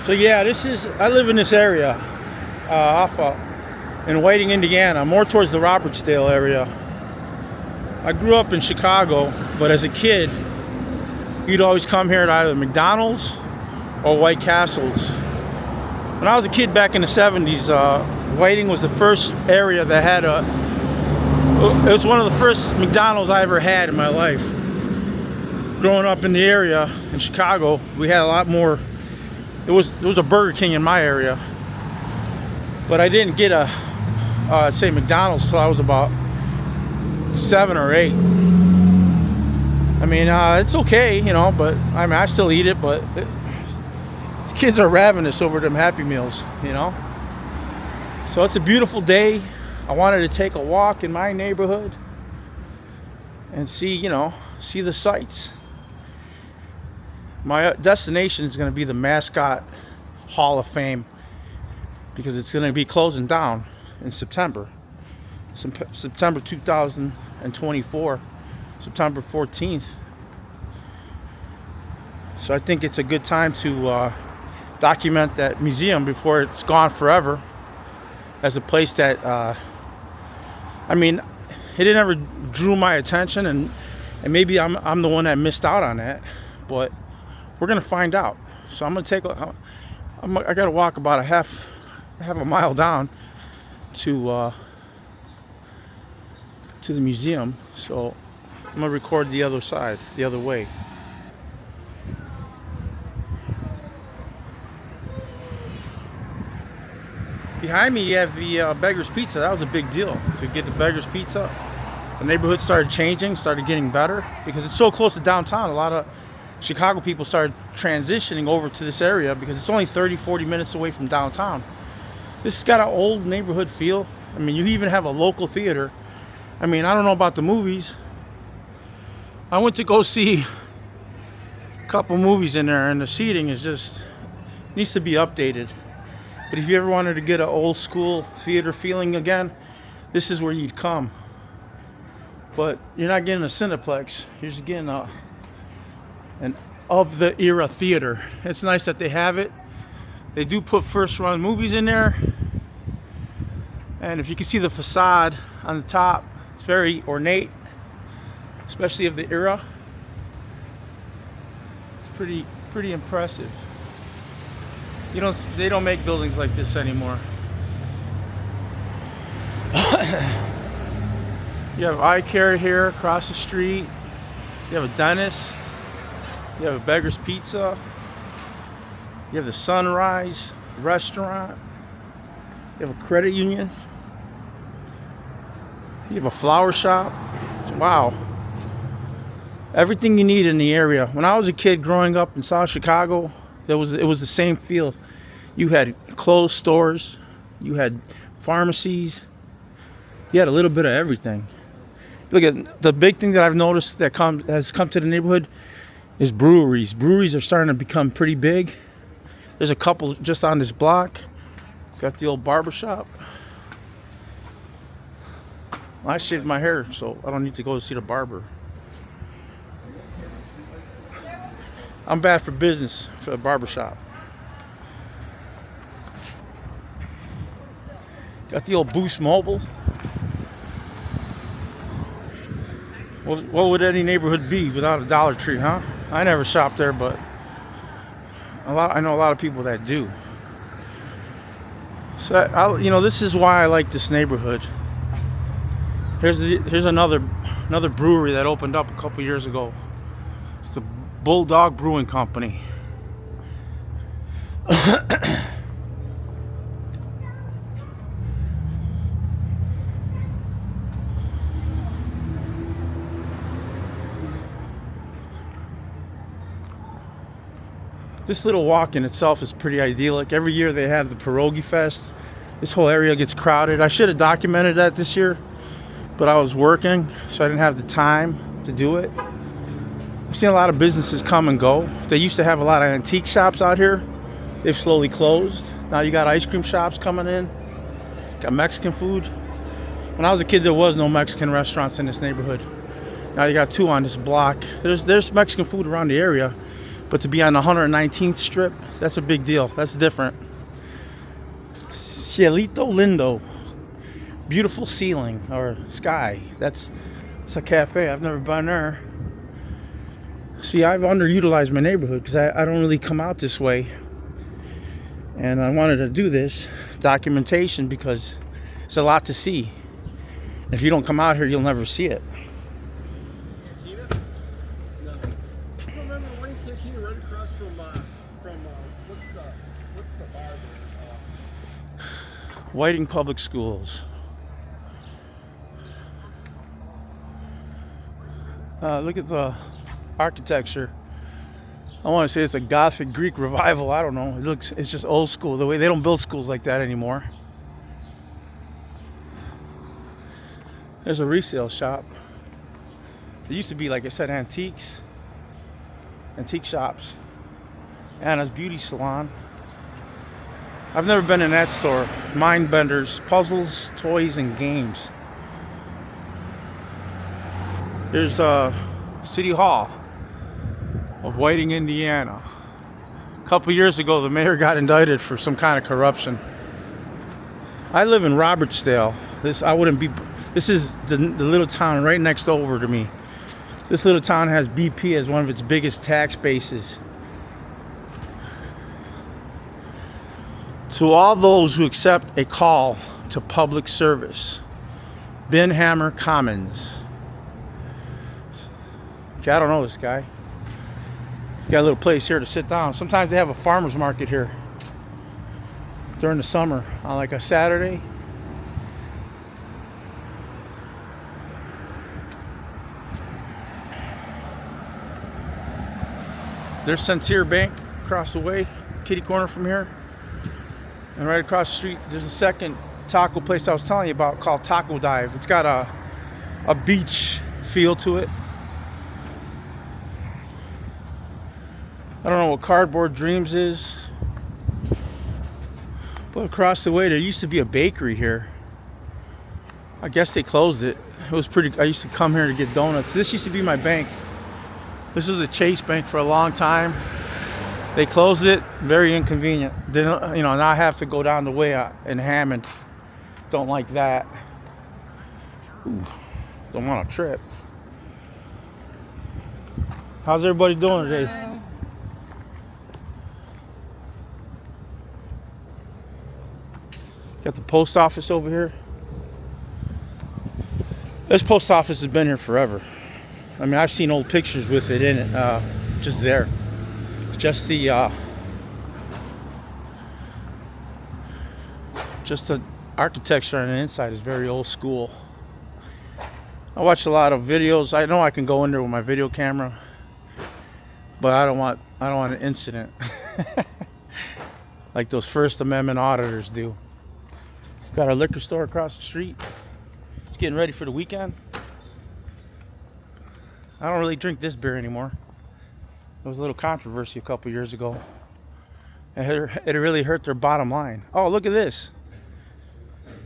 So yeah, I live in this area, in Whiting, Indiana, more towards the Robertsdale area. I grew up in Chicago, but as a kid, you'd always come here at either McDonald's or White Castle's. When I was a kid back in the 70s, Whiting was the first area that had it was one of the first McDonald's I ever had in my life. Growing up in the area in Chicago, we had a lot more. There was a Burger King in my area, but I didn't get I'd say McDonald's till I was about 7 or 8. I mean, it's okay, but I mean, I still eat it, but kids are ravenous over them Happy Meals, So it's a beautiful day. I wanted to take a walk in my neighborhood and see the sights. My destination is going to be the Mascot Hall of Fame because it's going to be closing down in September 2024, September 14th. So I think it's a good time to document that museum before it's gone forever, as a place that I mean, it never drew my attention, and maybe I'm the one that missed out on that, but we're gonna find out. So I'm gonna I gotta walk about a half a mile down to the museum, so I'm gonna record the other side, the other way. Behind me you have the Beggar's Pizza. That was a big deal to get the Beggar's Pizza. The neighborhood started changing, started getting better because it's so close to downtown. A lot of Chicago people started transitioning over to this area because it's only 30-40 minutes away from downtown. This has got an old neighborhood feel. I mean, you even have a local theater. I mean, I don't know about the movies. I went to go see a couple movies in there, and the seating needs to be updated. But if you ever wanted to get an old school theater feeling again, this is where you'd come. But you're not getting a Cineplex. You're just getting an of the era theater. It's nice that they have it. They do put first run movies in there. And if you can see the facade on the top, it's very ornate, especially of the era. It's pretty impressive. They don't make buildings like this anymore. You have eye care here across the street. You have a dentist. You have a Beggar's Pizza. You have the Sunrise restaurant. You have a credit union. You have a flower shop. Wow. Everything you need in the area. When I was a kid growing up in South Chicago, it was the same feel. You had clothes stores. You had pharmacies. You had a little bit of everything. Look at the big thing that I've noticed that has come to the neighborhood is breweries. Breweries are starting to become pretty big. There's a couple just on this block. Got the old barber shop. I shaved my hair, so I don't need to go see the barber. I'm bad for business for the barber shop. Got the old Boost Mobile. What would any neighborhood be without a Dollar Tree, huh? I never shopped there, but I know a lot of people that do. So this is why I like this neighborhood. Here's another brewery that opened up a couple years ago. It's the Bulldog Brewing Company. This little walk in itself is pretty idyllic. Every year they have the Pierogi Fest. This whole area gets crowded. I should have documented that this year, but I was working, so I didn't have the time to do it. I've seen a lot of businesses come and go. They used to have a lot of antique shops out here. They've slowly closed. Now you got ice cream shops coming in. Got Mexican food. When I was a kid, there was no Mexican restaurants in this neighborhood. Now you got two on this block. There's Mexican food around the area, But to be on the 119th strip, that's a big deal. That's different. Cielito Lindo. Beautiful ceiling or sky. It's a cafe. I've never been there. See, I've underutilized my neighborhood because I don't really come out this way. And I wanted to do this documentation because it's a lot to see. If you don't come out here, you'll never see it. Cantina? No. I remember one cantina right across from what's the bar there? Whiting Public Schools. Look at the architecture. I want to say it's a Gothic Greek revival. I don't know. It's just old school. The way they don't build schools like that anymore. There's a resale shop. There used to be, like I said, antique shops. Anna's Beauty Salon. I've never been in that store. Mind benders, puzzles, toys, and games. There's City Hall of Whiting, Indiana. A couple years ago, the mayor got indicted for some kind of corruption. I live in Robertsdale. This is the little town right next over to me. This little town has BP as one of its biggest tax bases. To all those who accept a call to public service, Ben Hammer Commons. Okay, I don't know this guy. Got a little place here to sit down. Sometimes they have a farmer's market here during the summer on like a Saturday. There's Centre Bank across the way, kitty corner from here. And right across the street, there's a second taco place I was telling you about called Taco Dive. It's got a beach feel to it. I don't know what Cardboard Dreams is. But across the way, there used to be a bakery here. I guess they closed it. It was pretty, I used to come here to get donuts. This used to be my bank. This was a Chase Bank for a long time. They closed it. Very inconvenient. Then, now I have to go down the way in Hammond. Don't like that. Ooh, don't want to trip. How's everybody doing today? Got the post office over here. This post office has been here forever. I mean, I've seen old pictures with it in it, just there. Just the architecture on the inside is very old school. I watch a lot of videos. I know I can go in there with my video camera, but I don't want an incident like those First Amendment auditors do. Got our liquor store across the street. It's getting ready for the weekend. I don't really drink this beer anymore. There was a little controversy a couple years ago. It really hurt their bottom line. Oh, look at this.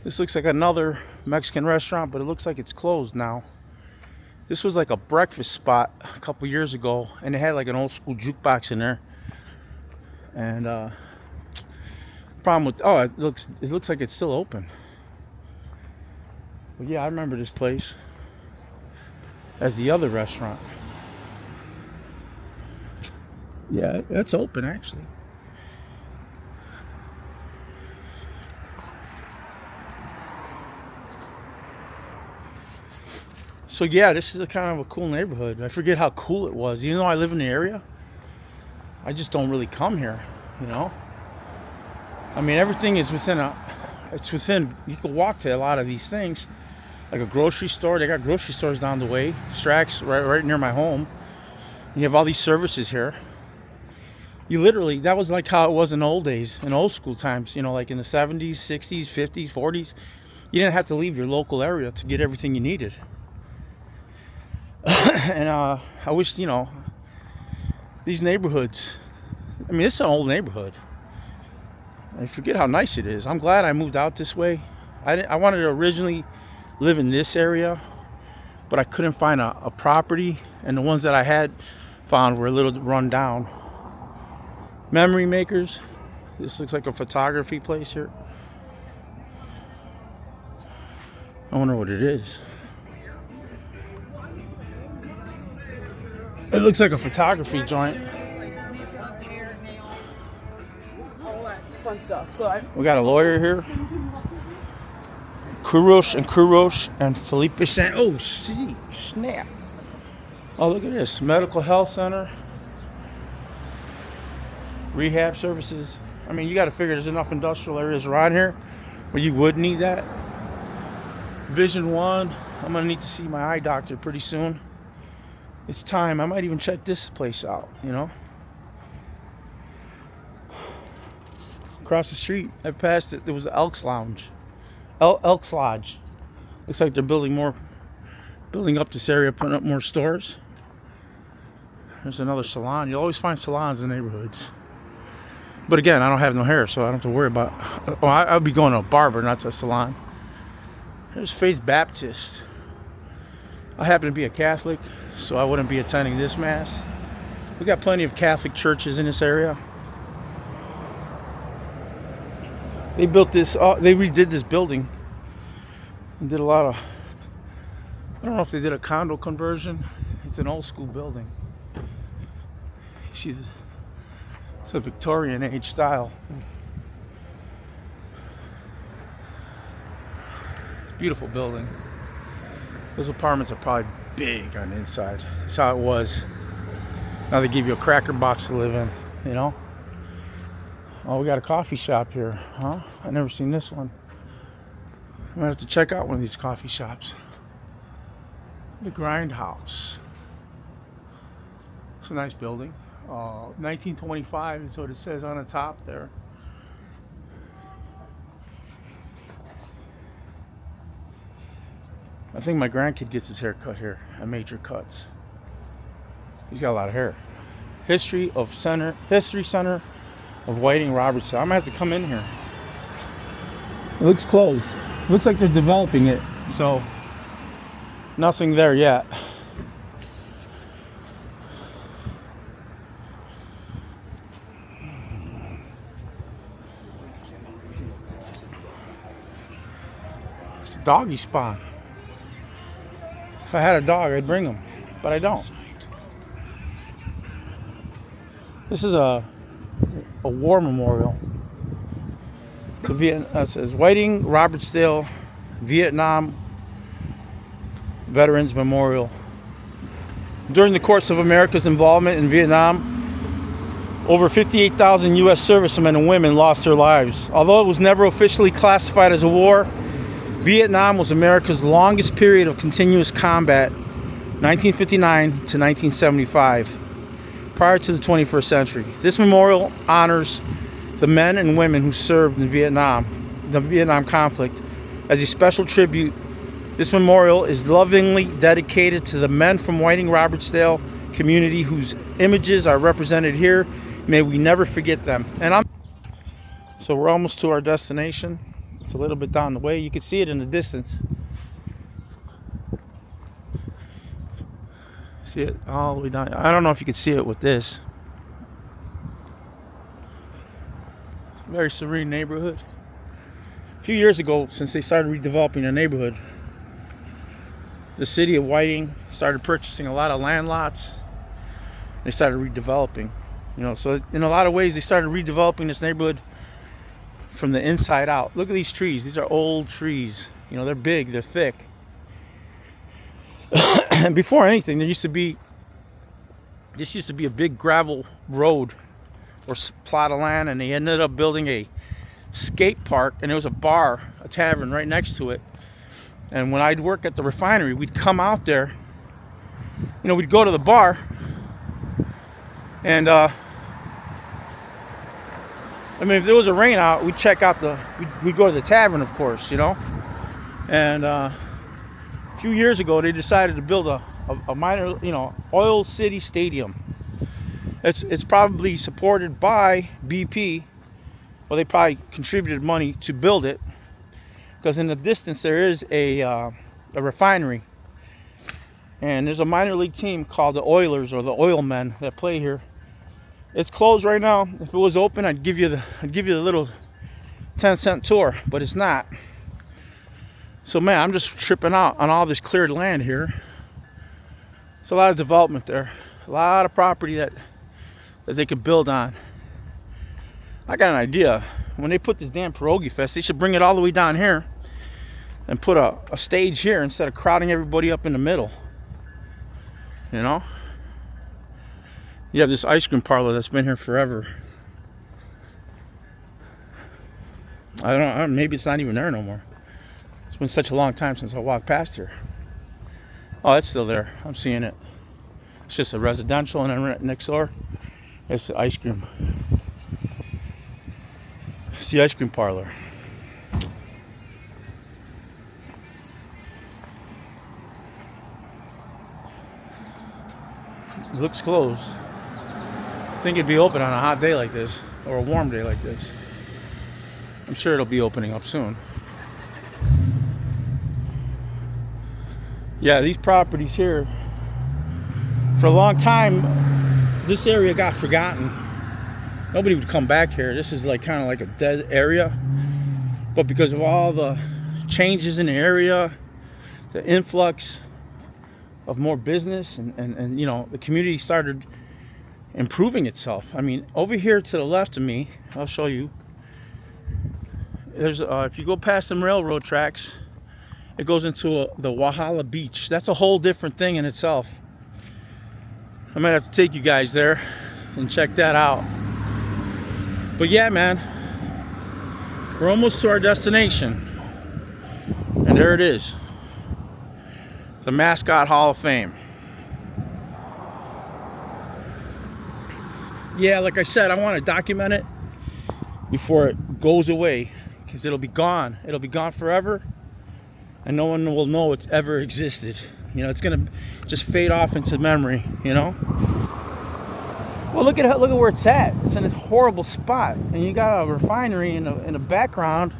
This looks like another Mexican restaurant, but it looks like it's closed now. This was like a breakfast spot a couple years ago, and it had like an old school jukebox in there. And problem with it looks like it's still open. But yeah, I remember this place as the other restaurant. Yeah, that's open actually. So yeah, this is a kind of a cool neighborhood. I forget how cool it was. Even though I live in the area, I just don't really come here, I mean, everything is within, you can walk to a lot of these things. Like a grocery store, they got grocery stores down the way. Strax right near my home. You have all these services here. You literally, that was like how it was in old days, in old school times, like in the 70s, 60s, 50s, 40s. You didn't have to leave your local area to get everything you needed. And I wish, these neighborhoods, I mean, it's an old neighborhood. I forget how nice it is. I'm glad I moved out this way. I wanted to originally live in this area, but I couldn't find a property, and the ones that I had found were a little run down. Memory makers. This looks like a photography place here. I wonder what it is. It looks like a photography joint. Makeup, hair, nails, all that fun stuff. So We got a lawyer here. Kurosh and Felipe San. Oh, see, snap. Oh, look at this. Medical health center. Rehab services. I mean, you got to figure there's enough industrial areas around here where you would need that. Vision One. I'm going to need to see my eye doctor pretty soon. It's time. I might even check this place out, you know. Across the street, I passed it. There was the Elks Lounge. Elks Lodge. Looks like they're building up this area, putting up more stores. There's another salon. You always find salons in neighborhoods. But again, I don't have no hair, so I don't have to worry about. Oh, I'll be going to a barber, not to a salon. There's Faith Baptist. I happen to be a Catholic, so I wouldn't be attending this mass. We got plenty of Catholic churches in this area. They built this, they redid this building and did a lot of, I don't know if they did a condo conversion. It's an old school building. You see, it's a Victorian age style. It's a beautiful building. Those apartments are probably big on the inside. That's how it was. Now they give you a cracker box to live in, you know? Oh, we got a coffee shop here, huh? I've never seen this one. I'm gonna have to check out one of these coffee shops. The Grindhouse. It's a nice building. 1925 is what it says on the top there. I think my grandkid gets his hair cut here at Major Cuts. He's got a lot of hair. History Center of Whiting, Robertson. I'm gonna have to come in here. It looks closed. It looks like they're developing it, so nothing there yet. It's a doggy spawn. If I had a dog, I'd bring him, but I don't. This is a war memorial. So it says Whiting, Robertsdale, Vietnam Veterans Memorial. During the course of America's involvement in Vietnam, over 58,000 U.S. servicemen and women lost their lives. Although it was never officially classified as a war, Vietnam was America's longest period of continuous combat, 1959 to 1975, prior to the 21st century. This memorial honors the men and women who served in the Vietnam conflict. As a special tribute, this memorial is lovingly dedicated to the men from Whiting Robertsdale community whose images are represented here. May we never forget them. So we're almost to our destination. It's a little bit down the way. You can see it in the distance. See it all the way down. I don't know if you can see it with this. It's a very serene neighborhood. A few years ago, since they started redeveloping the neighborhood, the city of Whiting started purchasing a lot of land lots. They started redeveloping. You know, so in a lot of ways, they started redeveloping this neighborhood from the inside out. Look at these trees. These are old trees. You know, they're big, they're thick. And before anything, this used to be a big gravel road or plot of land, and they ended up building a skate park, and there was a bar, a tavern right next to it. And when I'd work at the Refinery, we'd come out there, you know, we'd go to the bar, and I mean, if there was a rain out, we'd check out we'd go to the tavern, of course, you know. And a few years ago, they decided to build a minor, you know, Oil City Stadium. It's probably supported by BP. Well, they probably contributed money to build it, because in the distance there is a refinery, and there's a minor league team called the Oilers, or the Oilmen, that play here. It's closed right now. If it was open, I'd give you the little 10-cent tour, but it's not. So man, I'm just tripping out on all this cleared land here. It's a lot of development there, a lot of property that they could build on. I got an idea. When they put this damn pierogi fest, they should bring it all the way down here and put a stage here instead of crowding everybody up in the middle. You know? You have this ice cream parlor that's been here forever. I don't know, maybe it's not even there no more. It's been such a long time since I walked past here. Oh, it's still there. I'm seeing it. It's just a residential, and then right next door, it's the ice cream. It's the ice cream parlor. It looks closed. I think it'd be open on a hot day like this, or a warm day like this. I'm sure it'll be opening up soon. Yeah, these properties here, for a long time, this area got forgotten. Nobody would come back here. This is like kind of like a dead area. But because of all the changes in the area, the influx of more business, and you know, the community started improving itself. I mean, over here to the left of me, I'll show you. There's if you go past some railroad tracks, it goes into the Wahala Beach. That's a whole different thing in itself. I might have to take you guys there and check that out. But yeah, man, we're almost to our destination. And there it is. The Mascot Hall of Fame. Yeah, like I said, I want to document it before it goes away, because it'll be gone. It'll be gone forever, and no one will know it's ever existed. You know, it's gonna just fade off into memory, you know. Well, look at where it's at. It's in a horrible spot, and you got a refinery in the background.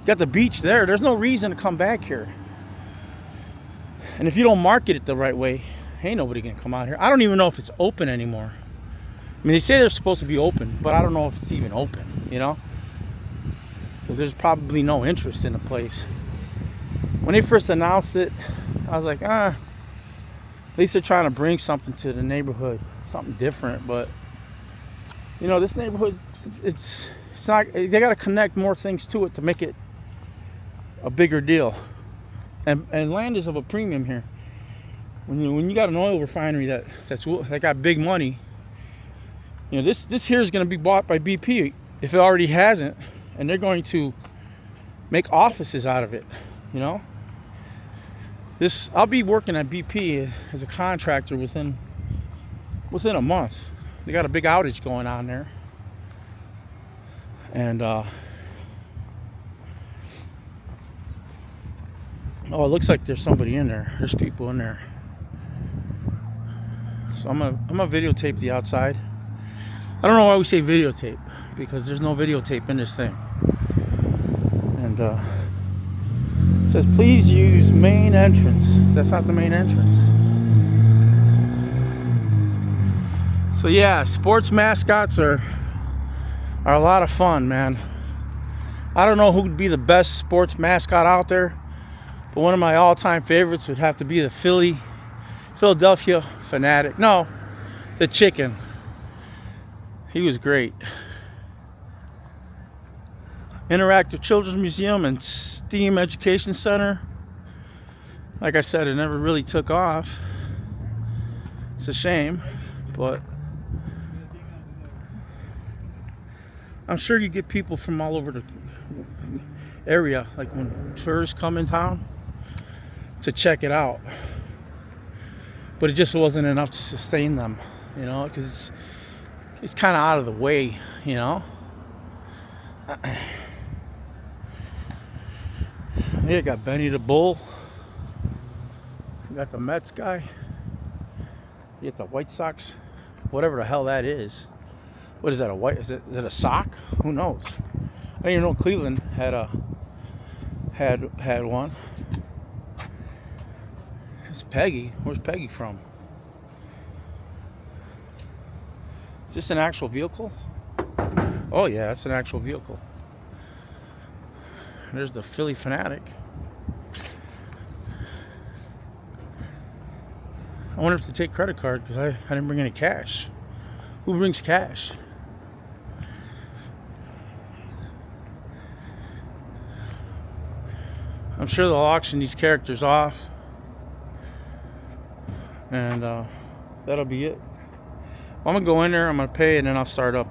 You got the beach there. There's no reason to come back here. And if you don't market it the right way, ain't nobody gonna come out here. I don't even know if it's open anymore. I mean, they say they're supposed to be open, but I don't know if it's even open, you know? So there's probably no interest in the place. When they first announced it, I was like, at least they're trying to bring something to the neighborhood, something different. But you know, this neighborhood, it's not. They got to connect more things to it to make it a bigger deal. And land is of a premium here. When you got an oil refinery that got big money, you know, this here is going to be bought by BP if it already hasn't, and they're going to make offices out of it. You know, I'll be working at BP as a contractor within a month. They got a big outage going on there, and oh, it looks like there's somebody in there. There's people in there. So I'm gonna videotape the outside. I don't know why we say videotape, because there's no videotape in this thing. And it says please use main entrance. That's not the main entrance. So yeah, sports mascots are a lot of fun, man. I don't know who would be the best sports mascot out there, but one of my all-time favorites would have to be the Philadelphia Fanatic. No, the Chicken. He was great. Interactive Children's Museum and STEAM Education Center. Like I said, it never really took off. It's a shame, but I'm sure you get people from all over the area, like when tourists come in town, to check it out. But it just wasn't enough to sustain them, you know, because it's kind of out of the way, you know. Yeah, got Benny the Bull. You got the Mets guy. You got the White Sox, whatever the hell that is. What is that? Is it a sock? Who knows? I didn't even know Cleveland had one. It's Peggy. Where's Peggy from? Is this an actual vehicle? Oh yeah, it's an actual vehicle. There's the Philly Fanatic. I wonder if they take credit card because I didn't bring any cash. Who brings cash? I'm sure they'll auction these characters off. And that'll be it. I'm gonna go in there, I'm gonna pay, and then I'll start up.